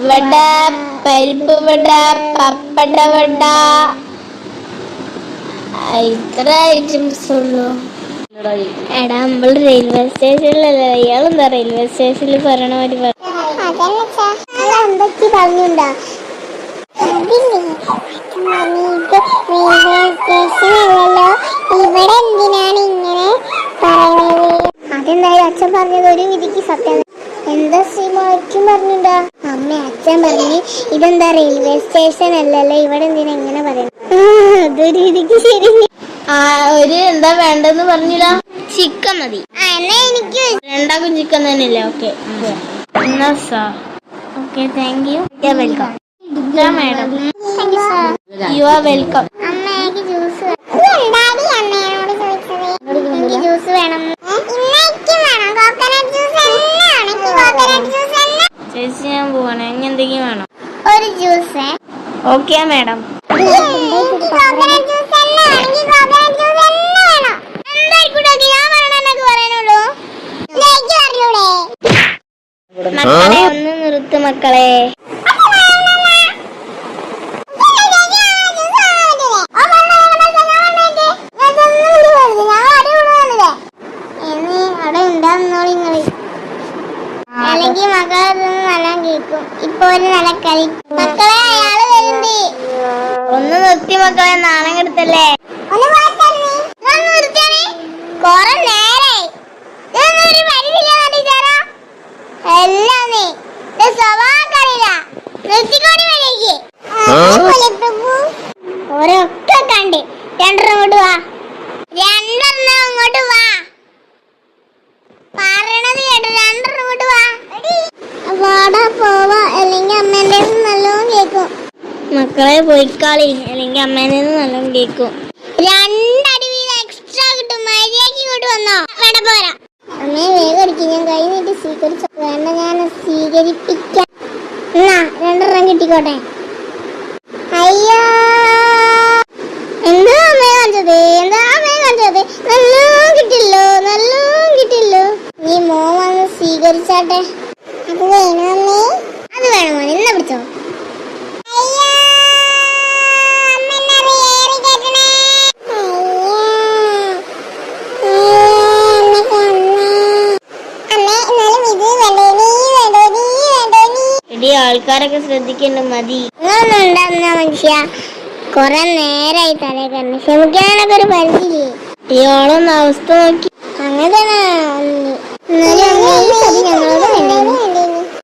വട, പരിപ്പ് വട, പപ്പട വട, ഇത്ര ഐറ്റംസ് ഉള്ളു. എടാ നമ്മൾ റെയിൽവേ സ്റ്റേഷനിലല്ലേ, ഇയാളെന്താ റെയിൽവേ സ്റ്റേഷനിൽ പറയണ മാതിരി പറഞ്ഞുണ്ടാ? ഇവിടെ എന്തിനാണ് ഇങ്ങനെ പറയുന്നത്? അതെന്തായാലും അച്ഛൻ പറഞ്ഞത് ഒരു വിധിക്ക് സത്യം. എന്താ ശ്രീമാക്കും പറഞ്ഞിണ്ടാ? അമ്മ അച്ഛൻ പറഞ്ഞു ഇതെന്താ റെയിൽവേ സ്റ്റേഷൻ അല്ലല്ലോ, ഇവിടെ എന്തിനാ ഇങ്ങനെ പറയുന്നത്? അതൊരു വിധിക്ക് ശരി. ഒരു എന്താ വേണ്ടെന്ന് പറഞ്ഞില്ല? ചിക്കൻ മതി. എന്നാ എനിക്ക് രണ്ടാക്കും ചിക്കൻ തന്നെയല്ലേ? ഓക്കെ എന്നാ sir. Okay, thank you. Welcome madam. You are welcome. അമ്മയ്ക്ക് ജ്യൂസ് ജ്യൂസ് വേണം. ചേച്ചി ഞാൻ പോവാണ്, ഇനി എന്തെങ്കിലും വേണം? ഒരു ജ്യൂസ്. Okay madam. മക്കളെ ഒന്ന് നിർത്ത് മക്കളെ. അല്ലെങ്കിൽ മക്കളെ നല്ല കേൾക്കും. ഇപ്പൊ ഒരു നല്ല കളി. മക്കളെ അയാള് വരുന്നേ, ഒന്ന് നിർത്തി മക്കളെ, നാണം കെടുത്തല്ലേ. കൊറേ നേരെ എല്ലാന്നേ സ്വഭാവം കളില്ല. നിർത്തിക്കോടി വരേക്ക് ഓരൊക്കെ കണ്ട് രണ്ടെണ്ണം ഇങ്ങോട്ട് വാ, രണ്ടെണ്ണം ഇങ്ങോട്ട് വാ. പറയണത് കേട്ടോ, രണ്ടെണ്ണം ഇങ്ങോട്ട് വാ. വാടാ പോവാ, അല്ലെങ്കിൽ അമ്മേന്റെ നല്ലോണം കേക്കും. മക്കളെ പോയിക്കാളി, അല്ലെങ്കിൽ അമ്മേന്റെ നല്ലോണം കേക്കും. രണ്ടടി വീതം എക്സ്ട്രാ കിട്ടും. മര്യാദക്ക് ഇങ്ങോട്ട് വന്നോ. വേണ്ട പോരാ. അമ്മയെ വേഗം അടിക്കും, ഞാൻ കൈ നീട്ടി സ്വീകരിച്ചു. വേണ്ട, ഞാൻ സ്വീകരിപ്പിക്കാം. എന്നാ രണ്ടെണ്ണം കിട്ടിക്കോട്ടെ. അയ്യോ, എന്താ അമ്മയെ കാണിച്ചത്? എന്താ അമ്മയെ കാണിച്ചത്? നല്ലോണം കിട്ടില്ലോ, നല്ലോണം കിട്ടില്ലോ. നീ മോൻ വന്ന് സ്വീകരിച്ചാട്ടെ. അത് വേണോ അമ്മേ? അത് വേണോ മോനെ, എന്നാ പിടിച്ചോ. ആൾക്കാരൊക്കെ ശ്രദ്ധിക്കണ്ട, മതി. നിങ്ങളൊന്നും മനുഷ്യ കൊറേ നേരായി തലേ കണ്ട് ക്ഷമിക്കാനൊക്കെ ഒരു പരിധിയില്ലേ? ഇയാളൊന്ന് അവസ്ഥ നോക്കി. അങ്ങനെ തന്നെ ഞങ്ങളോട് വേണ്ടേ.